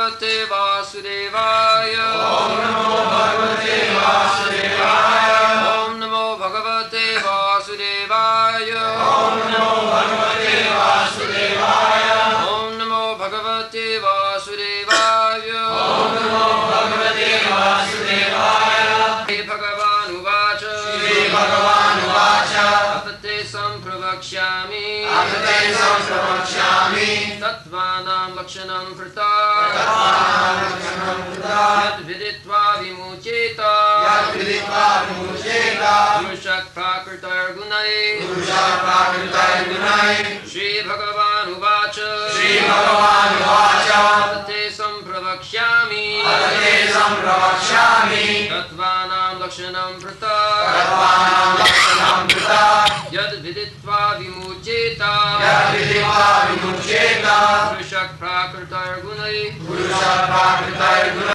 Bhagavate Vasudevaya. Om Namo Bhagavate Vasudevaya. Om Namo Bhagavate Vasudevaya. Om Namo Bhagavate Vasudevaya. Om Namo Bhagavate Vasudevaya. Om Namo Bhagavate Vasudevaya. Shri Bhagavan Uvacha. Shri Bhagavan Uvacha. Apate Sampravakshyami. Apate Sampravakshyami. Tattvanam Lakshanam Prita. Tattvanam Lakshanam Prita. Yad Viditva Vimucheta. Yad Viditva Vimucheta. Purushak Prakritar Gunai. Purushak Prakritar Gunai. Shri Bhagavan Uvacha. Shri Bhagavan Uvacha. Apate Sampravakshyami. Apate Sampravakshyami. Tattvanam Lakshanam Prita. Tattvanam Lakshanam Prita. Yad Viditva Vimucheta. Yad Viditva Vimucheta. Purushak Prakritar Gunai. Purushak Prakritar Gunai.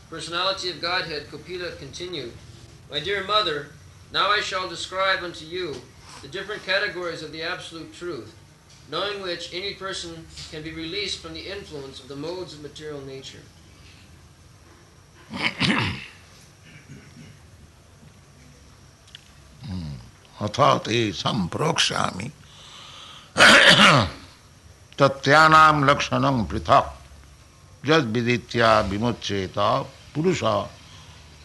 Personality of Godhead, Kopila continued, My dear mother, now I shall describe unto you the different categories of the absolute truth, knowing which any person can be released from the influence of the modes of material nature. अथाते संप्रोक्ष्यामि तत्यानाम लक्षणं पृथक् जद विदित्या विमुच्येत पुरुष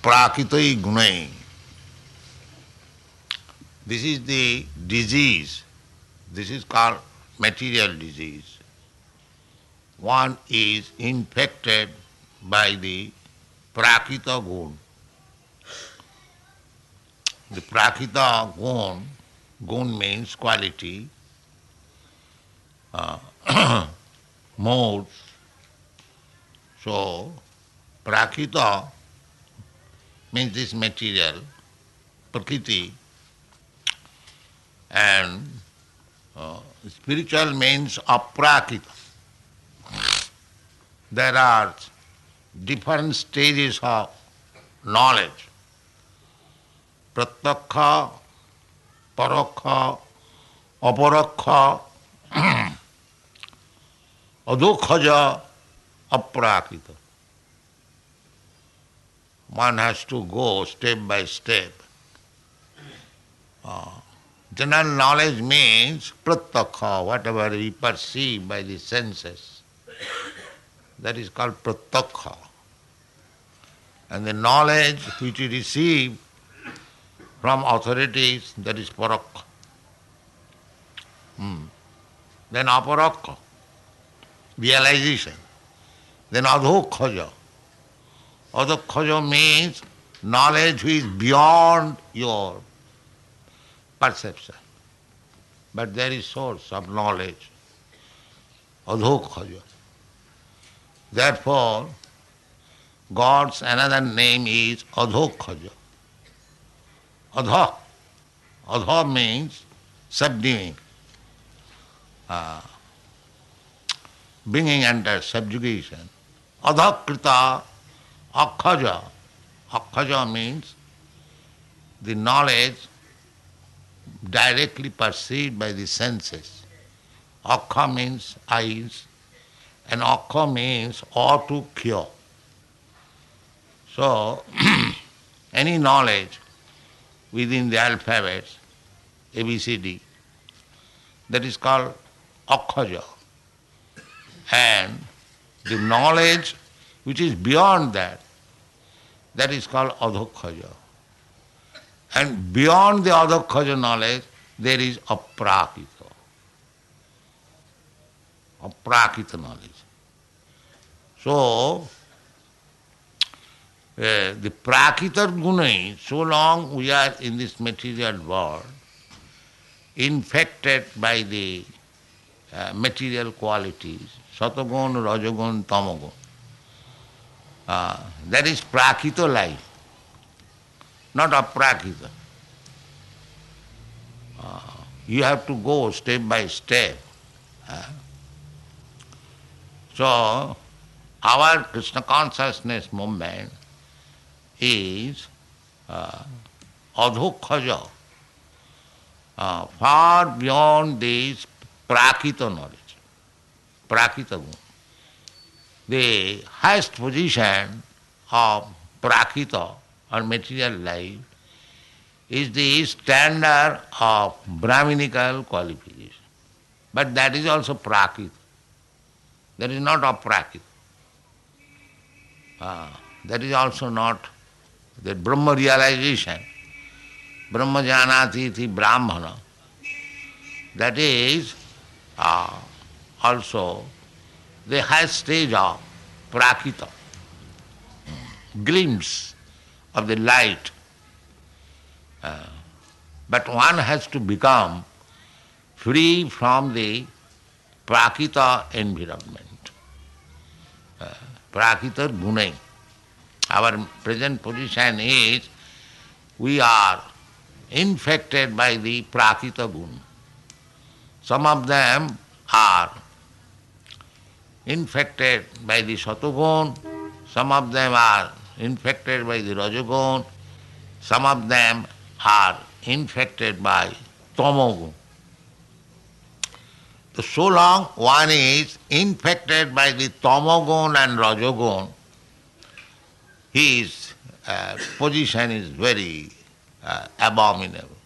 प्राकृतै गुणै. This is the disease. This is called material disease. One is infected by the prakrita gun. The prakrita gun means quality, modes. So, prakrita means this material, prakriti, and spiritual means aprakrita. There are different stages of knowledge. Pratyakha, parokha, aparokha, adokhaja, aprakrita. One has to go step by step. General knowledge means pratyakha, whatever we perceive by the senses. That is called pratyakha. And the knowledge which we receive from authorities, that is parokha. Then aparokha, realization. Then adhokhaja. Adhokhaja means knowledge which is beyond your perception. But there is source of knowledge. Adhokhaja. Therefore, God's another name is Adhokhaja. Adha. Adha means subduing, bringing under subjugation. Adhakrita akhaja. Akhaja means the knowledge directly perceived by the senses. Akha means eyes, and akha means or to cure. So, any knowledge within the alphabets, ABCD, that is called akhaja. And the knowledge which is beyond that, that is called adhokhaja. And beyond the adhokhaja knowledge, there is aprakrita. Aprakrita knowledge. So, the prakrita gunai, so long we are in this material world, infected by the material qualities, satagun, rajagun, tamagun. That is prakrita life, not aprakrita. You have to go step by step. So, our Krishna consciousness movement is adhokhaja, far beyond this prakita knowledge, prakita guna. The highest position of prakita or material life is the standard of Brahminical qualification. But that is also prakita. That is not aprakita. That is also not the Brahma realization. Brahma janati iti brahmana. That is also the highest stage of prakita, glimpse of the light. But one has to become free from the prakita environment. Prakita gunai. Our present position is we are infected by the prakita gun. Some of them are infected by the satogun, some of them are infected by the rajogun, some of them are infected by tamogun. So long one is infected by the tamogun and rajogun, his position is very abominable.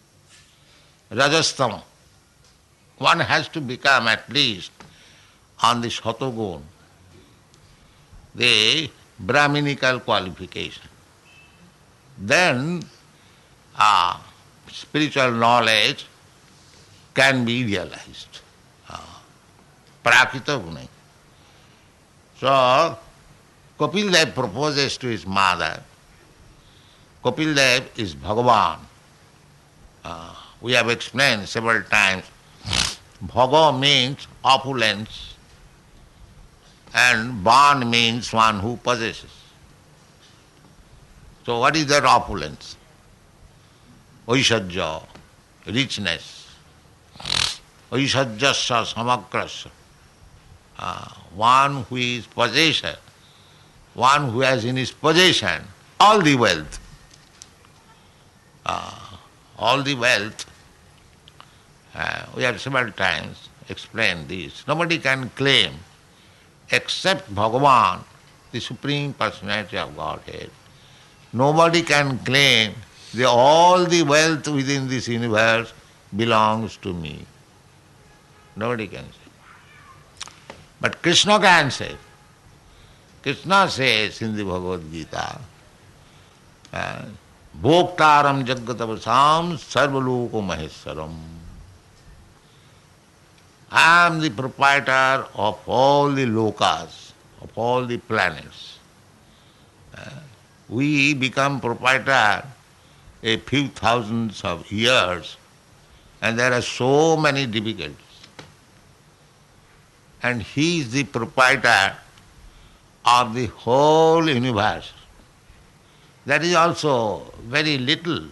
Rajastama, one has to become at least on the satogun, the Brahminical qualification. Then spiritual knowledge can be realized. Prakita gunai. So, Kapil Dev proposes to his mother. Kapil Dev is Bhagavan. We have explained several times. Bhaga means opulence and Ban means one who possesses. So what is that opulence? Aishajya, richness. Aishajyasya samakrasya. One who is possessor, one who has in his possession all the wealth. All the wealth, we have several times explained this. Nobody can claim except Bhagavan, the Supreme Personality of Godhead. Nobody can claim that all the wealth within this universe belongs to me. Nobody can say. But Krishna can say. Krishna says in the Bhagavad Gita, Bhoktaram Jagatavasam Sarvaloko Maheswaram. I am the proprietor of all the lokas, of all the planets. We become proprietor a few thousands of years, and there are so many difficulties. And he is the proprietor of the whole universe. That is also very little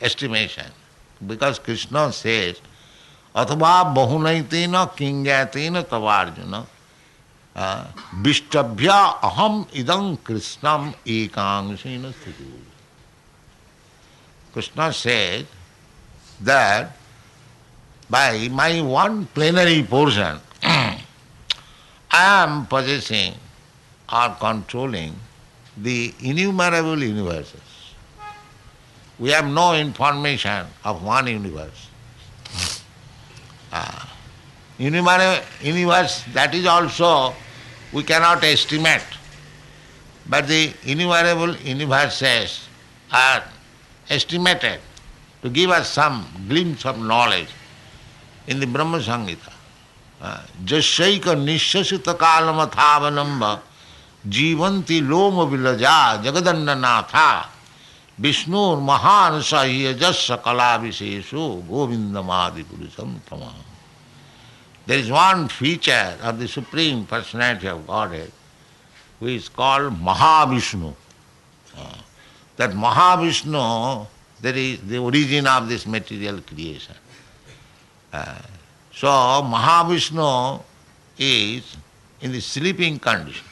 estimation, because Krishna says, Atava bahunaitina kingatina tavarjuna vishtabhya aham idam krishnam ekangsena sthiti. Krishna says that by my one plenary portion, I am possessing or controlling the innumerable universes. We have no information of one universe. Innumerable universe, that is also we cannot estimate. But the innumerable universes are estimated to give us some glimpse of knowledge in the Brahma Samhita. Jasyaika nishasita kalamathavanamba jivanti loma vilaja jagadannanatha Vishnur mahan sahiya jasya kala visesho govindamadi purusam tamam. There is one feature of the Supreme Personality of Godhead which is called Mahavishnu. That Mahavishnu, that is the origin of this material creation. So Mahavishnu is in the sleeping condition.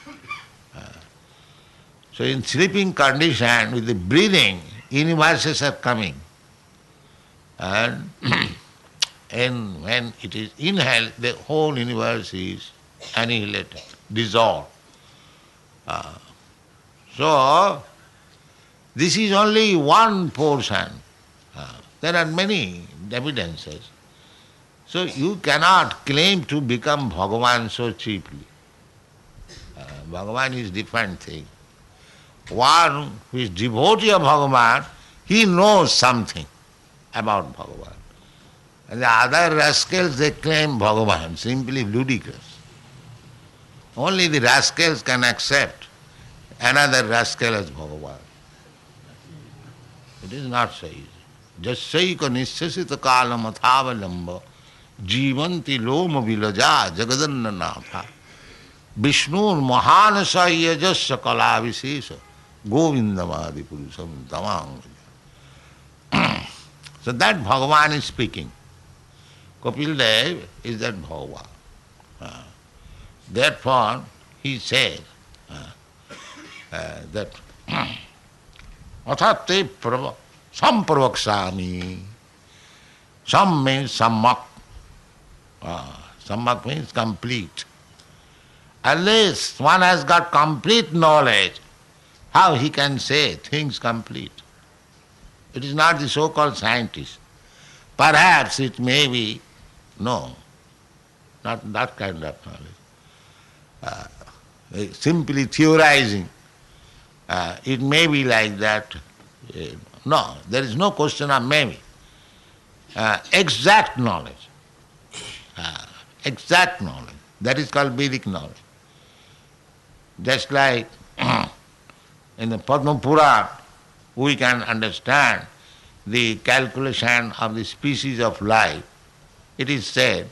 So in sleeping condition, with the breathing, universes are coming. And and when it is inhaled, the whole universe is annihilated, dissolved. So, this is only one portion. There are many evidences. So you cannot claim to become Bhagavan so cheaply. Bhagavan is different thing. One who is devotee of Bhagavan, he knows something about Bhagavan. And the other rascals, they claim Bhagavan, simply ludicrous. Only the rascals can accept another rascal as Bhagavan. It is not so easy. Jasyaika nishasita kalam athavalamba jivanti loma vilaja jagadanna natha Vishnur mahanasa yajasya kala visesa govindamadi purusam tamang. So that Bhagavan is speaking. Kapil Dev is that Bhagavan. Therefore, he said that Athate sampravakshami. Sam means sammak. Sammak means complete. Unless one has got complete knowledge, how he can say things complete? It is not the so-called scientist. Perhaps it may be, no, not that kind of knowledge. Simply theorizing. It may be like that. No, there is no question of maybe. Exact knowledge. Exact knowledge. That is called Vedic knowledge. Just like in the Padma Purana, we can understand the calculation of the species of life. It is said,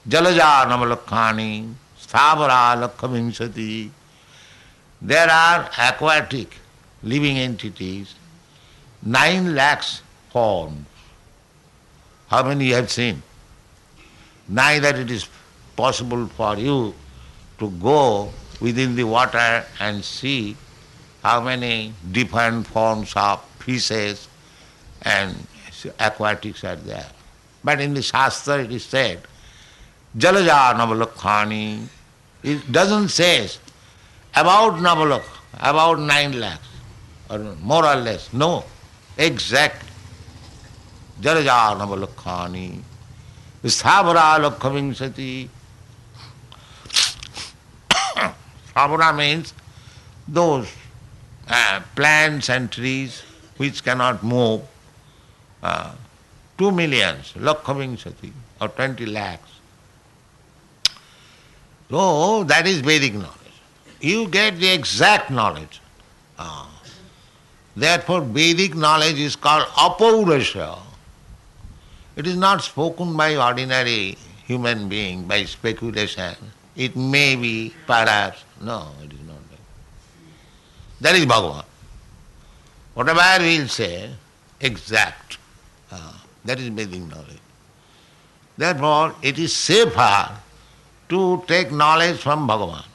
Jalaja Namalakkhani, Sthavara Lakkhavinsati. There are aquatic living entities, 9 lakhs forms. How many you have seen? Neither it is possible for you to go within the water and see how many different forms of fishes and aquatics are there. But in the Shastra it is said, Jalaja Navalakkhani. It doesn't say about Navalakh, about 9 lakhs, or more or less. No, exact. Jalaja Navalakkhani. Sthavara Lakkhavinsati. Sthavara means those plants and trees which cannot move. 2 millions, Lakkhavinsati, or 20 lakhs. So that is Vedic knowledge. You get the exact knowledge. Therefore Vedic knowledge is called apaurasya. It is not spoken by ordinary human being, by speculation. It may be, perhaps. No, it is not that. That is Bhagavan. Whatever we will say, exact. That is Vedic knowledge. Therefore, it is safer to take knowledge from Bhagavan,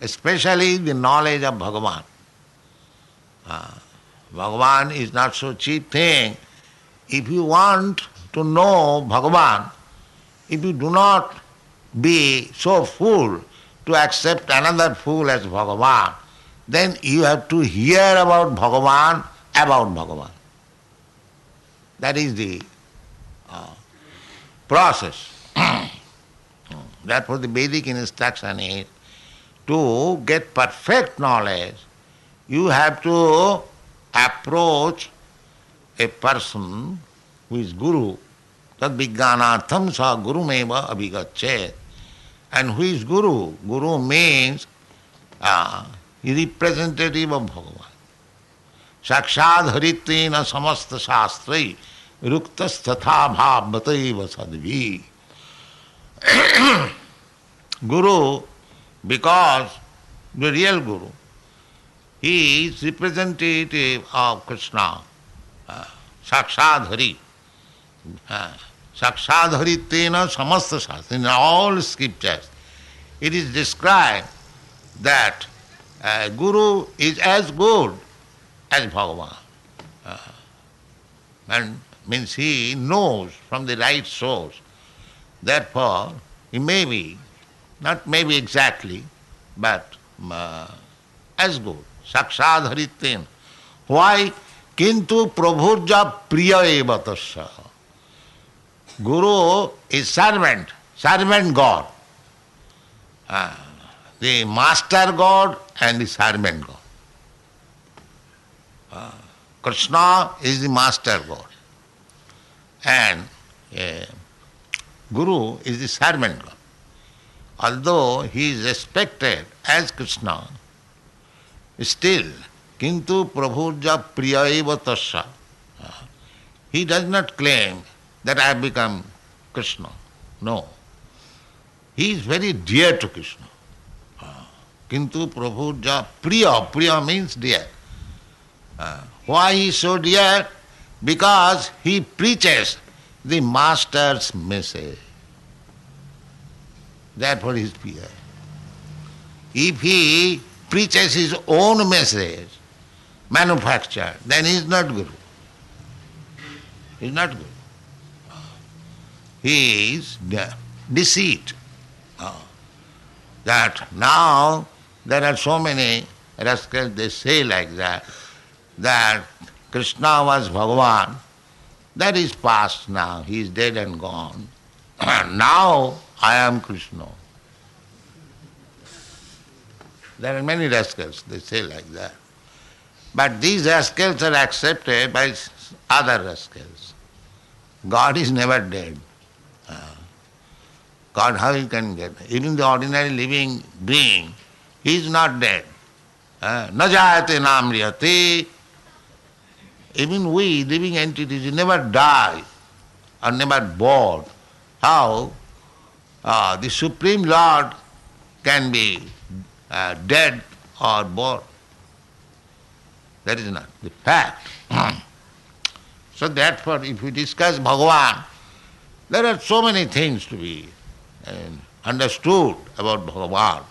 especially the knowledge of Bhagavan. Bhagavan is not so cheap thing. If you want to know Bhagavan, if you do not be so fool to accept another fool as Bhagavan, then you have to hear about Bhagavan. That is the process. Therefore the Vedic instruction is to get perfect knowledge, you have to approach a person who is Guru. Tad vijnanartham sa gurumeva abhigachet. And who is Guru? Guru means representative of Bhagavan. Sakshad haritvena samasta shastrai ruktas tatha bhavataiva sadvi. Guru, because the real Guru, he is representative of Krishna, Sakshad Hari. Sakshad Haritvena samasta shastra. In all scriptures, it is described that Guru is as good as Bhagavan. And means he knows from the right source Therefore, he may be, not maybe exactly, but as good. Sakshad Harityen. Why? Kintu Prabhurja Priya eva tasya. Guru is servant God. The master God and the servant God. Krishna is the master God. And Guru is the servant God. Although he is respected as Krishna, still, Kintu Prabhurja Priya eva tasya. He does not claim that I have become Krishna. No. He is very dear to Krishna. Kintu Prabhurja Priya. Priya means dear. Why he is so dear? Because he preaches the master's message. Therefore he is dear. If he preaches his own message, manufactured, then he is not Guru. He is not Guru. He is deceit. That now there are so many rascals, they say like that Krishna was Bhagavan. That is past now. He is dead and gone. Now I am Krishna. There are many rascals, they say like that. But these rascals are accepted by other rascals. God is never dead. God, how he can get? Even the ordinary living being, he is not dead. Na jayate namriyate. Even we, living entities, we never die or never born. How the Supreme Lord can be dead or born? That is not the fact. So therefore, if we discuss Bhagavan, there are so many things to be understood about Bhagavan.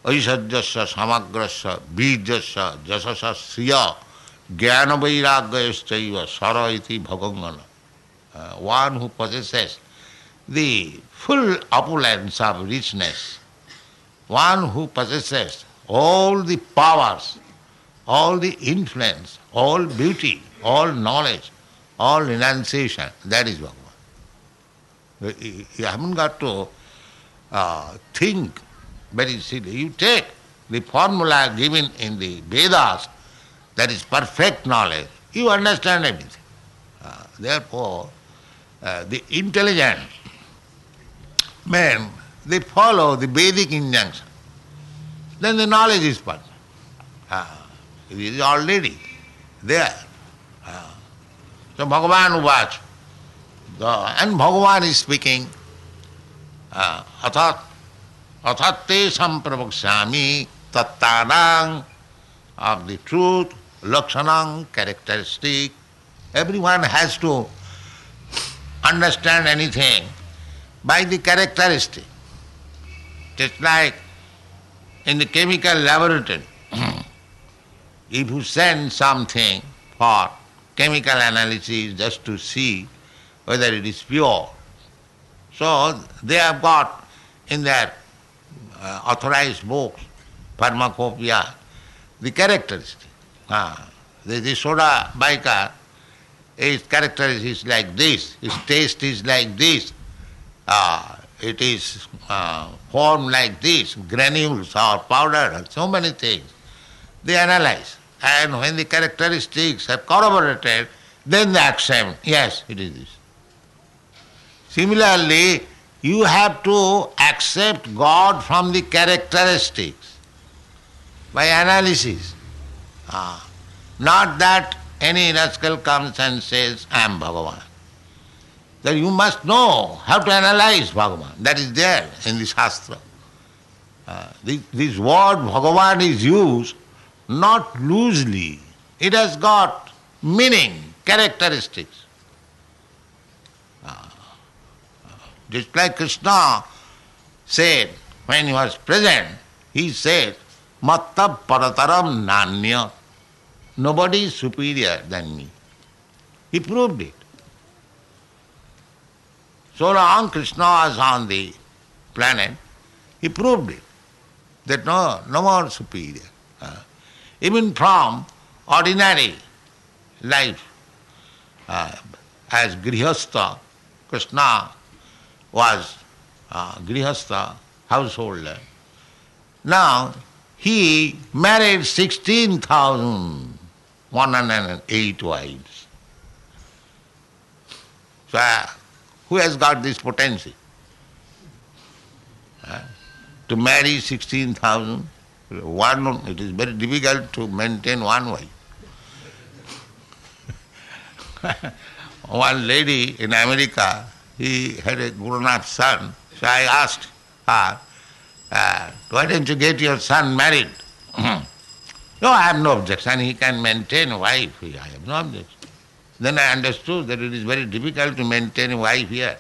Aishajyasya samagrasya bijasya jasasya sriya jnana vairagyayasya sara iti bhagangana. One who possesses the full opulence of richness, one who possesses all the powers, all the influence, all beauty, all knowledge, all renunciation, that is Bhagavan. You haven't got to think very silly. You take the formula given in the Vedas, that is perfect knowledge, you understand everything. Therefore, the intelligent men, they follow the Vedic injunction. Then the knowledge is perfect. It is already there. So Bhagavan Uvacha. And Bhagavan is speaking, atate sampravakshami tattanang, of the truth, lakshanang, characteristic. Everyone has to understand anything by the characteristic. Just like in the chemical laboratory, if you send something for chemical analysis just to see whether it is pure, so they have got in their authorized books, pharmacopoeia, the characteristic. The soda bicarb, its characteristic is like this, its taste is like this, it is formed like this, granules or powder, so many things. They analyze. And when the characteristics are corroborated, then they accept, yes, it is this. Similarly, you have to accept God from the characteristics by analysis. Not that any rascal comes and says, I am Bhagavan. Then you must know how to analyze Bhagavan. That is there in the Shastra. This word Bhagavan is used not loosely. It has got meaning, characteristics. Just like Krishna said, when he was present, he said, Matta parataram nanya. Nobody is superior than me. He proved it. So long Krishna was on the planet, he proved it, that no more superior. Even from ordinary life, as Grihastha, Krishna was Grihastha, householder. Now, he married 16,108 wives. So, who has got this potential? To marry 16,000, it is very difficult to maintain one wife. One lady in America, he had a grown-up son, so I asked her, why don't you get your son married? No, I have no objection, he can maintain a wife, I have no objection. Then I understood that it is very difficult to maintain a wife here.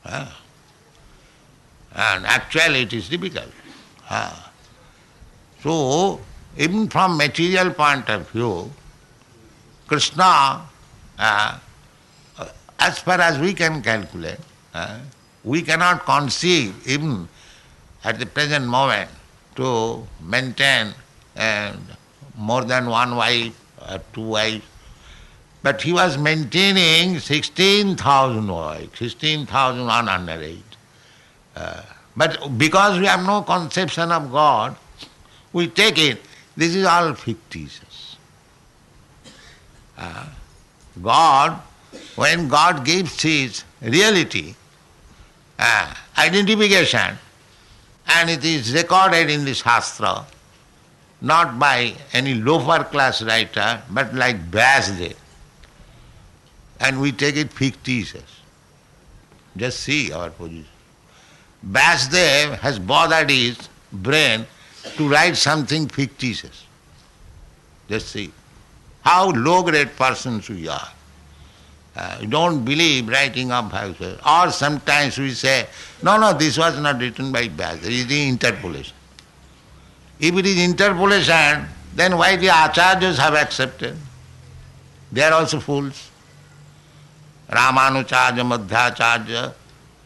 And actually it is difficult. So, even from material point of view, Krishna, as far as we can calculate, we cannot conceive even at the present moment to maintain more than one wife or two wives. But he was maintaining 16,000 wives, 16,108. But because we have no conception of God, we take it, this is all fictitious. God, when God gives his reality, identification, and it is recorded in the Shastra, not by any lower class writer, but like Vyasdev, and we take it fictitious. Just see our position. Vyasdev has bothered his brain to write something fictitious. Just see how low-grade persons we are. We don't believe writing of Vyasdev. Or sometimes we say, no, this was not written by Vyasdev, it is interpolation. If it is interpolation, then why the acharyas have accepted? They are also fools. Ramanucharya, Madhyacharya,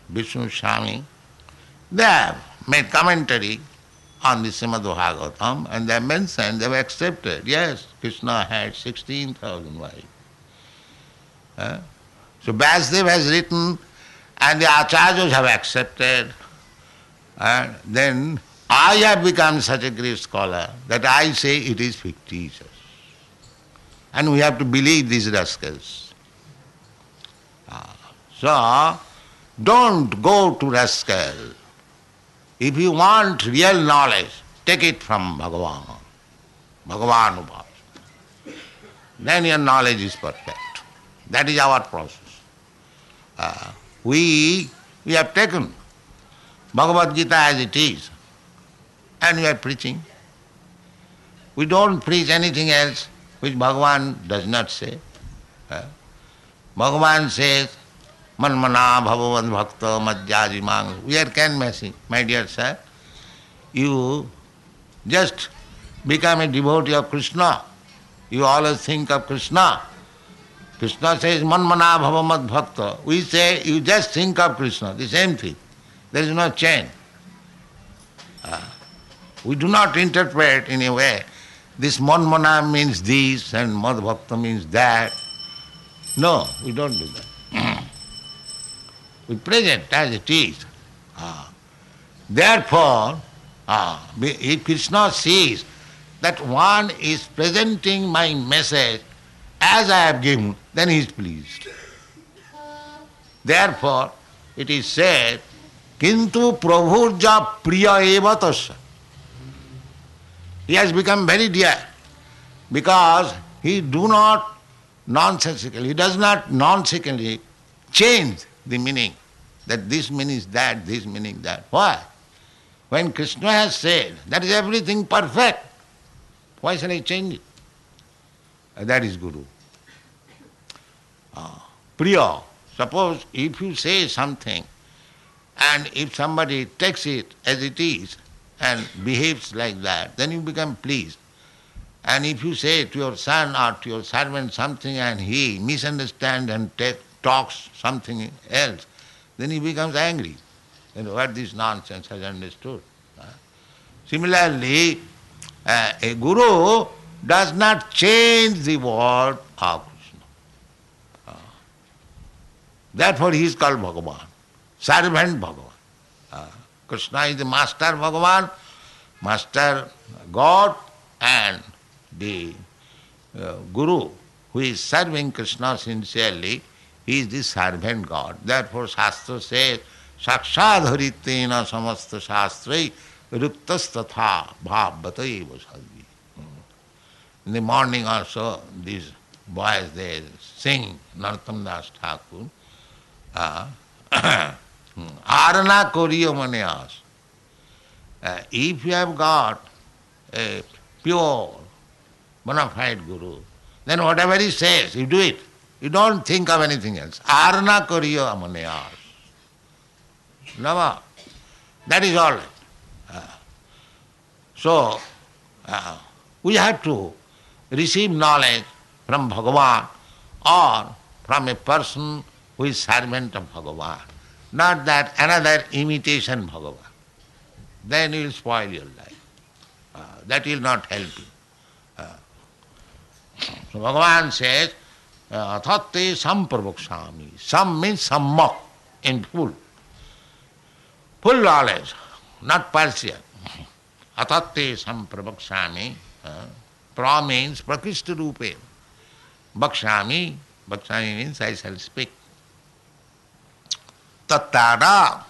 Vishnu Swami, they have made commentary on the Srimad Bhagavatam and they have mentioned, they have accepted, yes, Krishna had 16,000 wives. So Vyasdev has written and the acharyas have accepted, and then I have become such a great scholar that I say it is fictitious. And we have to believe these rascals. So, don't go to rascal. If you want real knowledge, take it from Bhagavan. Bhagavan Upasana. Then your knowledge is perfect. That is our process. We have taken Bhagavad Gita as it is, and we are preaching. We don't preach anything else which Bhagavan does not say. Bhagavan says, Manmana bhavavan bhakta madhyaji mang. We are canvassing, my dear sir. You just become a devotee of Krishna. You always think of Krishna. Krishna says, Manmana bhavamad bhakta. We say, you just think of Krishna, the same thing. There is no change. We do not interpret in a way, this Manmana means this and Mad Bhakta means that. No, we don't do that. We present as it is. Therefore, if Krishna sees that one is presenting my message as I have given, then he is pleased. Therefore, it is said, Kintu Prabhurja Priya Eva Tasya. He has become very dear because he does not nonsensically change the meaning, that this means that, this meaning that. Why? When Krishna has said that is everything perfect, why shall I change it? That is Guru. Priya, suppose if you say something and if somebody takes it as it is and behaves like that, then you become pleased. And if you say to your son or to your servant something and he misunderstands and talks something else, then he becomes angry. What this nonsense has understood. Similarly, a guru does not change the word of Krishna. Therefore he is called Bhagavan, servant Bhagavan. Krishna is the master Bhagavan, master God, and the guru who is serving Krishna sincerely, he is the servant God. Therefore Shastra says, Sakshadharitena samasta shastrai ruktastatha bhavvata eva sadvi. In the morning also, these boys, they sing Narottam Das Thakur. Arana koriyo mane as. If you have got a pure, bona fide guru, then whatever he says, you do it. You don't think of anything else. Arana koriyo mane as. Never. That is all right. So, we have to receive knowledge from Bhagavan or from a person who is servant of Bhagavan. Not that another imitation Bhagavan. Then you will spoil your life. That will not help you. So Bhagavan says, Athatte sampravakshami. Sam means sammak, in full. Full knowledge, not partial. Athatte sampravakshami. Pra means prakrishta rupe. Bakshami, bakshami means I shall speak. Tattana.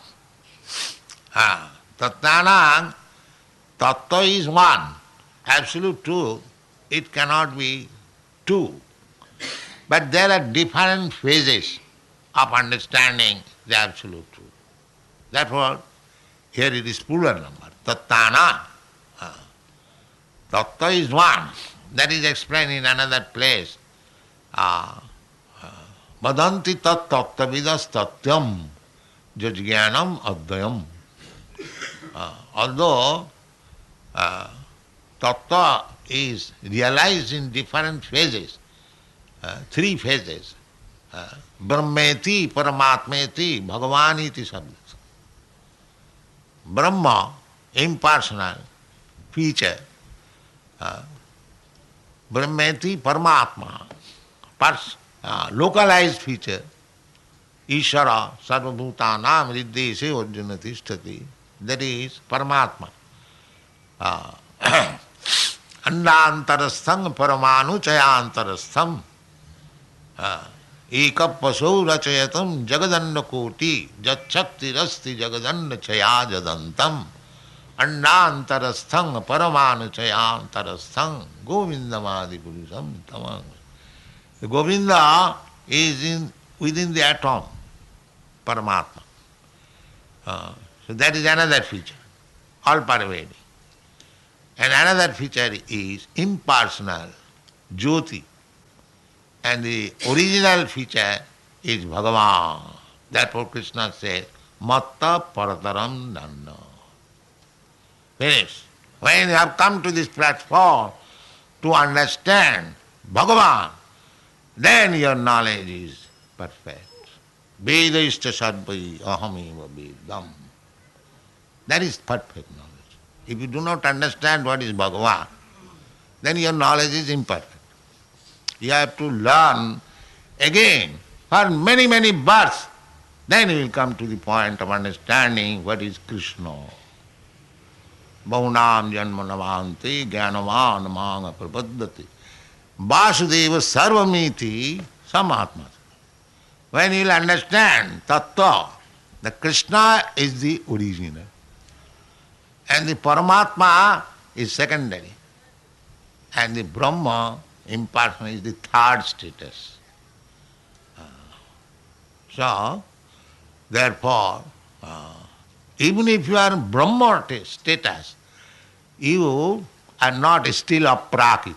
Tattana, tattva is one. Absolute truth, it cannot be two. But there are different phases of understanding the absolute truth. Therefore, here it is plural number. Tattana. Tattva is one. That is explained in another place. Vadanti tat tattvavidas tatyam jajjnanam advayam. Although tattva is realized in different phases, three phases. Brahmeti, Paramatmeti, Bhagavaniti sabdas. Brahma, impersonal feature. Brahmeti, Paramatma, localized feature. Ishara, Sarvabhutanam, Riddhese, Arjunati, Sthati. That is Paramatma. Andantarastham, Paramanu, Chayantarastham. Ekapasau rachayatam jagadanna koti jachakti rasti jagadanna chaya jadantam andantarastham paramanu chayantarastham govindamadi purusam tamang. The Govinda is within the atom, Paramatma. So that is another feature, all pervading. And another feature is impersonal, Jyoti. And the original feature is Bhagavan. Therefore Krishna says, Matta Parataram Nanna. Finish. When you have come to this platform to understand Bhagavan, then your knowledge is perfect. Veda ishta sadvai ahamiva vedam. That is perfect knowledge. If you do not understand what is Bhagavan, then your knowledge is imperfect. You have to learn again for many, many births. Then you will come to the point of understanding what is Krishna. Bahunam janmanavanti jnanavan manga prapaddati. Vasudeva sarvamiti samatma. When you will understand tattva, the Krishna is the original. And the Paramatma is secondary. And the Brahma, impersonal, is the third status. So, therefore, even if you are in Brahma status, you are not still aprakita.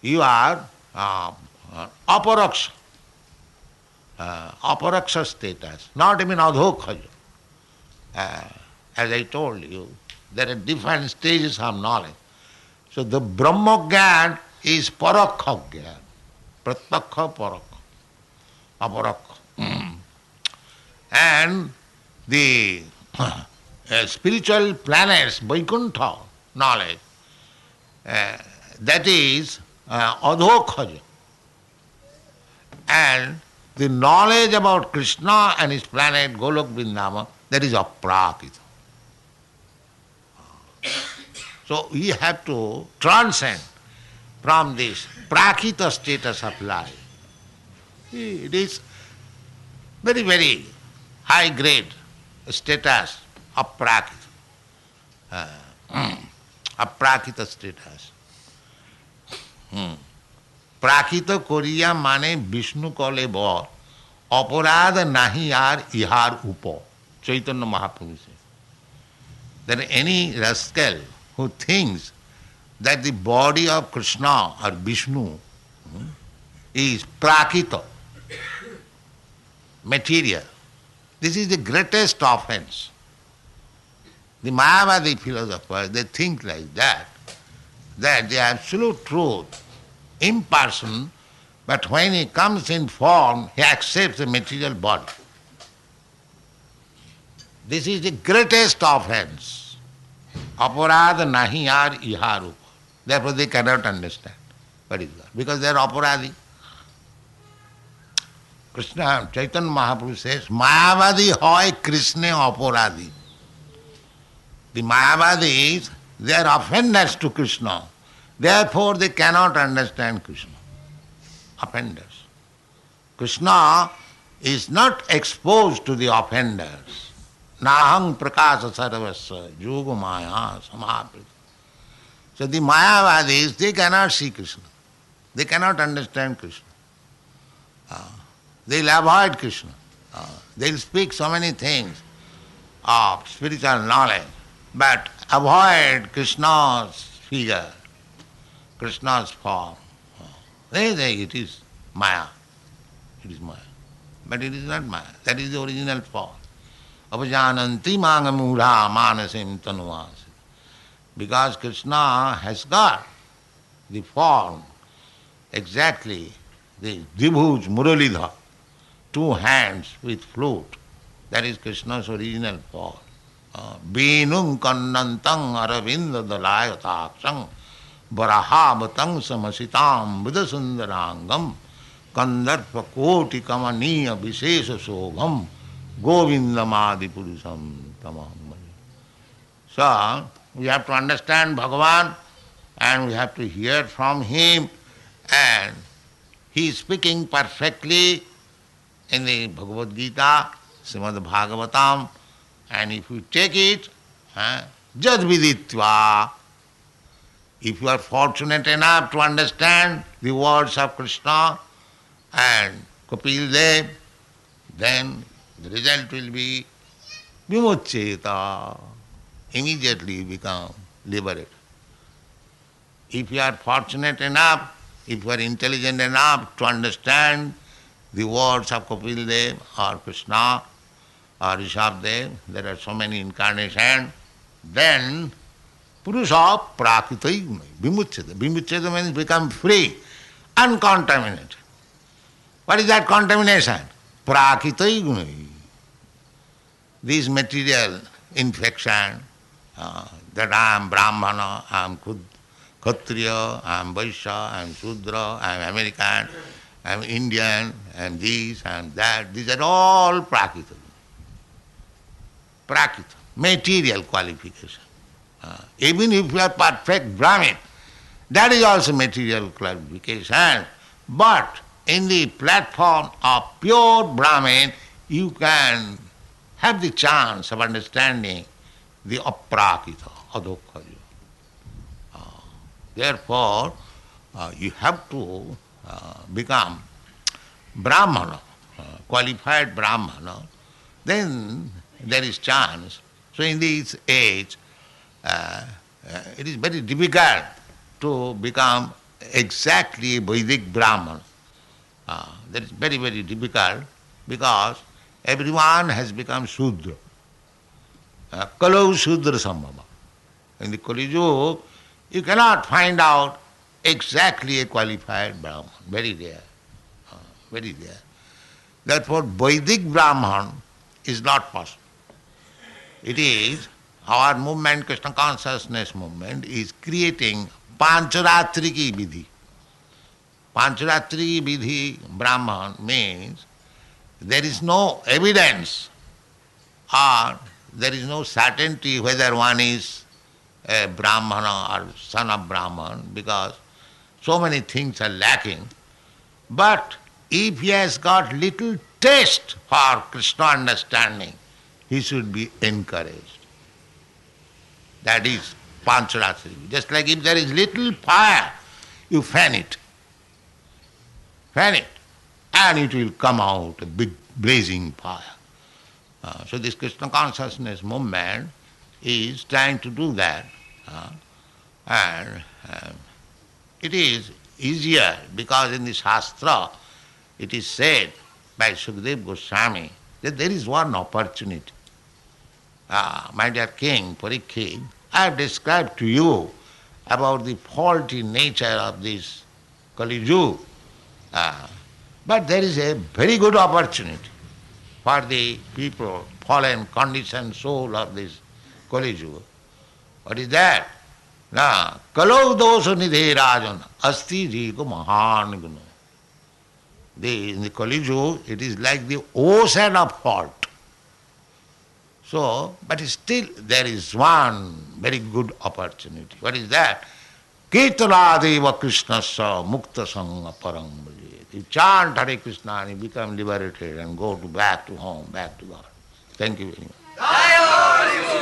You are aparaksha. Aparaksha status, not even adhokhaja. As I told you, there are different stages of knowledge. So the Brahma Gyan is Parakha Gyan, Pratyakha Parakha. aparakha. And the spiritual planets, Vaikuntha knowledge, that is adhokhaja. And the knowledge about Krishna and his planet Golok Vrindavan, that is aprakita. So we have to transcend from this prakita status of life. It is very, very high grade status of prakita. Aprakita status. Prakita koriya mane Vishnu kole bor aparad nahi ar ihar upo. Chaitanya Mahaprabhu says that any rascal who thinks that the body of Krishna or Vishnu is prakita, material, this is the greatest offense. The Mayavadi philosophers, they think like that the absolute truth, impersonal, but when he comes in form, he accepts the material body. This is the greatest offense. Aparad nahi ar iharupa. Therefore they cannot understand what is that. Because they are aparadi. Krishna, Chaitanya Mahaprabhu says, Mayavadi hoy Krishna aparadi. The Mayavadis, they are offenders to Krishna. Therefore they cannot understand Krishna. Offenders. Krishna is not exposed to the offenders. Nahang prakasa sarvasya yoga maya samaprita. So the Mayavadis, they cannot see Krishna. They cannot understand Krishna. They'll avoid Krishna. They'll speak so many things of spiritual knowledge, but avoid Krishna's figure, Krishna's form. They say it is Maya. It is Maya. But it is not Maya. That is the original form. Apajananti mangamudha manasim tanuvasi. Because Krishna has got the form, exactly the Dvibhuj Muralidha, 2 hands with flute. That is Krishna's original form. Venum kannantang aravinda dalayataksang varahavatang samasitam buddhasundarangam kandarpa koti kamaniya visesa sobham govindamadi purusam tamam. So, we have to understand Bhagavan and we have to hear from him, and he is speaking perfectly in the Bhagavad Gita, Srimad Bhagavatam, and if you take it, jad viditva, if you are fortunate enough to understand the words of Krishna and Kapil Dev, then the result will be vimuccheta. Immediately you become liberated. If you are fortunate enough, if you are intelligent enough to understand the words of Kapil Dev or Krishna or Rishabdev, there are so many incarnations, then Purusha prakrita vimuccheta. Vimuccheta means become free, uncontaminated. What is that contamination? Prakrita gunai. This material infection, that I am Brahmana, I am Kshatriya, I am Vaishya, I am Shudra, I am American, I am Indian, I am this, I am that. These are all prakrita. Prakrita, material qualification. Even if you are perfect Brahmin, that is also material qualification. But in the platform of pure Brahmin, you can have the chance of understanding the aprakita, adhokhaja. Therefore, you have to become Brahmana, qualified Brahmana, then there is chance. So in this age, it is very difficult to become exactly Vedic Brahmana. That is very, very difficult because everyone has become Shudra. Kalau Shudra Sambhava. In the Kali Yuga, you cannot find out exactly a qualified Brahman. Very rare. Very rare. Therefore, Vedic Brahman is not possible. It is our movement, Krishna consciousness movement, is creating Pancharatriki Vidhi. Pancharatriki Vidhi Brahman means there is no evidence or there is no certainty whether one is a Brahmana or son of Brahman, because so many things are lacking. But if he has got little taste for Krishna understanding, he should be encouraged. That is Pancharatriki. Just like if there is little fire, you fan it, and it will come out a big blazing fire. So this Krishna consciousness movement is trying to do that. And it is easier because in the Shastra it is said by Sukadeva Goswami that there is one opportunity. My dear King Parikshit, I have described to you about the faulty nature of this Kali Yuga. But there is a very good opportunity for the people, fallen, conditioned soul of this Kali Yuga. What is that? Kalau dosa nidhe rajan asti jigo mahan guno. In the Kali Yuga, it is like the ocean of fault. So, but still there is one very good opportunity. What is that? Kirtanadeva Krishnasya mukta sangha parang bhaje. You chant Hare Krishna and you become liberated and go back to home, back to God. Thank you very much.